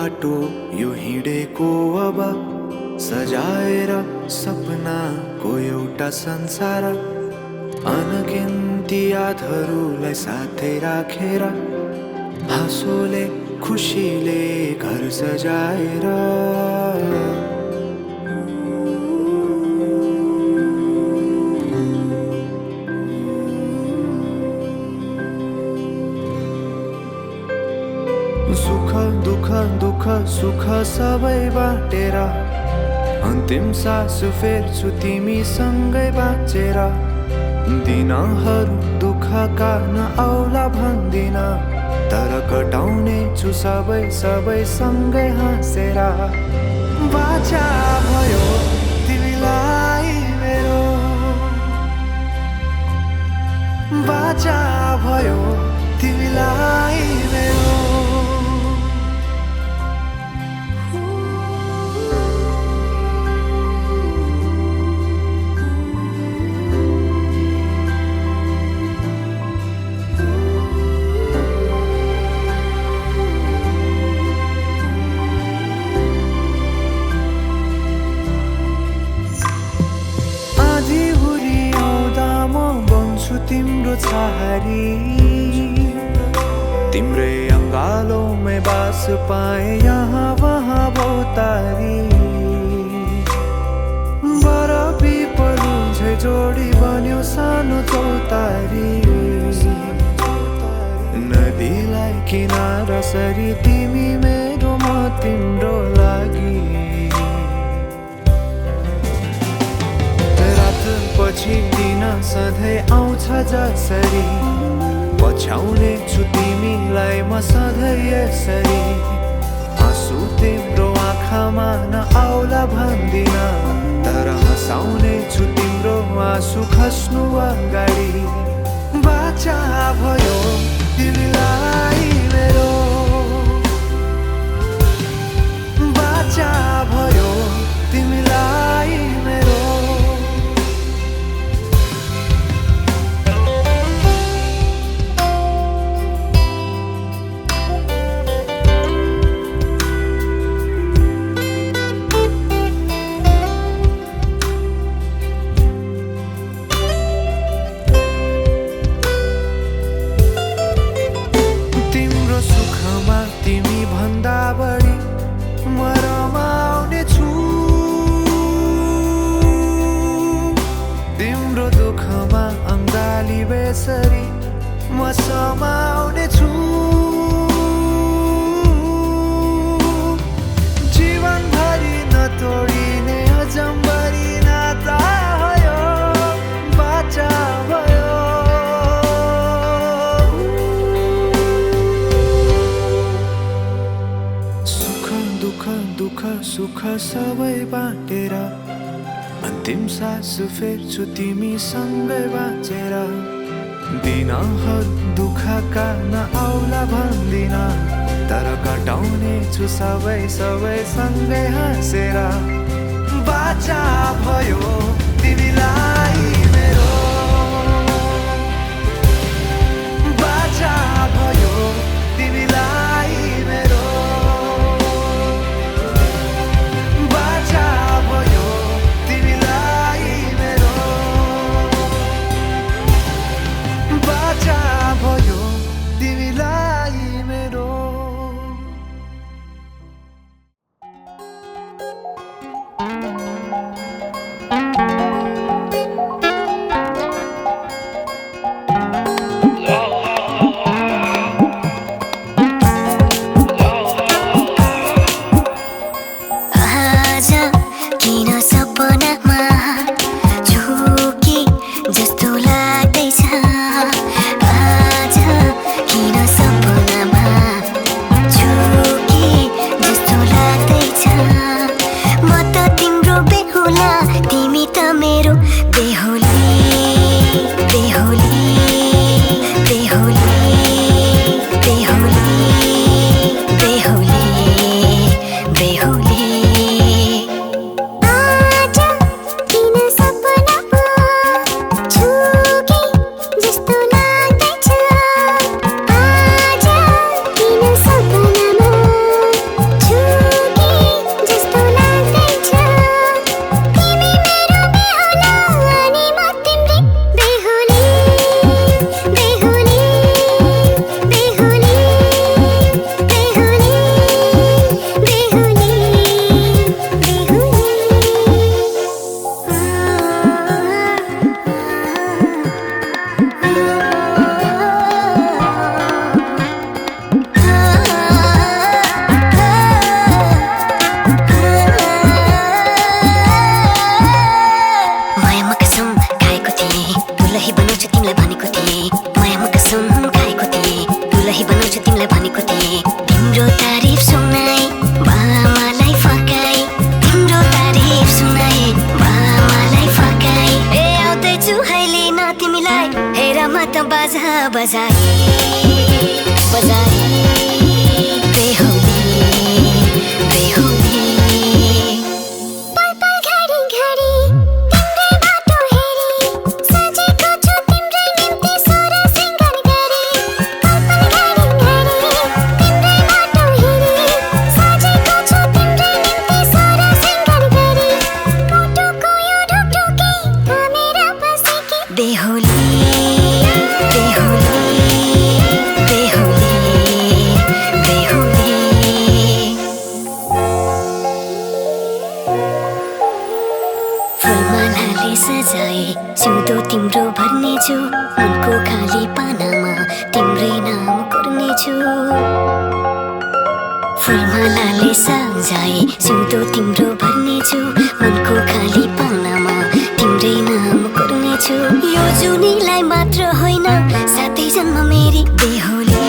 बाटो यो हिँडेको अब सजाएर सपनाको एउटा संसार अनगिन्ती यादहरूलाई साथै राखेर हाँसोले खुसीले घर सजाएर सुख दुःख दुःख सुख सबै बाटेर अन्तिम सास फेर्छु तिमीसँगै बाँचेर दिनहरू दुःखका नआउला भन्दिन तर कटाउने छु सबै सबै सँगै हाँसेर बाचा भयो तिमीलाई मेरो बाचा भयो तिमीलाई मेरो तिम्रो छहारी तिम्रै अङ्गालोमै बास पाए यहाँ वहाँ बहुतारी बर पिपलु झै जोडी बन्यो सानो चौतारी नदीलाई किनारा सरी तिमी मेरो म तिम्रो लागि पछि दिन सधैँ आउँछ जसरी पछ्याउने छु तिमीलाई म सधैँ यसरी आँसु तिम्रो आँखामा नआउला भन्दिन तर हँसाउने छु तिम्रो आँसु खस्नु अगाडि बाचा भयो तिमीलाई मेरो बाचा भयो तिमीलाई मेरो बेसरी म समाउने छु जीवनभरि नतोडिने अजम्बरी नाता भयो बाचा भयो सुख दुःख दुःख सुख सबै बाटेर अन्तिम सास फेर्छु तिमीसँगै बाँचेर दिनहरू दुःखका नआउला भन्दिन तर कटाउने छु सबै सबै सँगै हाँसेर बाचा भयो तिमीलाई मेरो बाचा भयो तिमीलाई मेरो बाचा भयो बाचा भयो तिमीलाई मेरो तिमीलाई हेर म त बाजा बजाए बजाए बेहुली बेहुली पल पल घडी घडी तिम्रै बाटो हेरी सजेको छु तिम्रै निम्ति सोह्र सिंगार गरी पल पल घडी घडी तिम्रै बाटो हेरी सजेको छु तिम्रै निम्ति सोह्र सिंगार गरी मुटुको यो ढुकढुकी थामेर बसेकी बेहुली बेहुली बेहुली बेहुली फुलमालाले सजाए सिउँदो तिम्रो भर्नेछु मनको खाली पानामा तिम्रै नाम कोर्नेछु फुलमालाले सजाए सिउँदो तिम्रो भर्नेछु मनको खाली पानामा तिम्रै नाम कोर्नेछु यो जुनीलाई मात्र होइन साथै जन्म मेरी बेहुली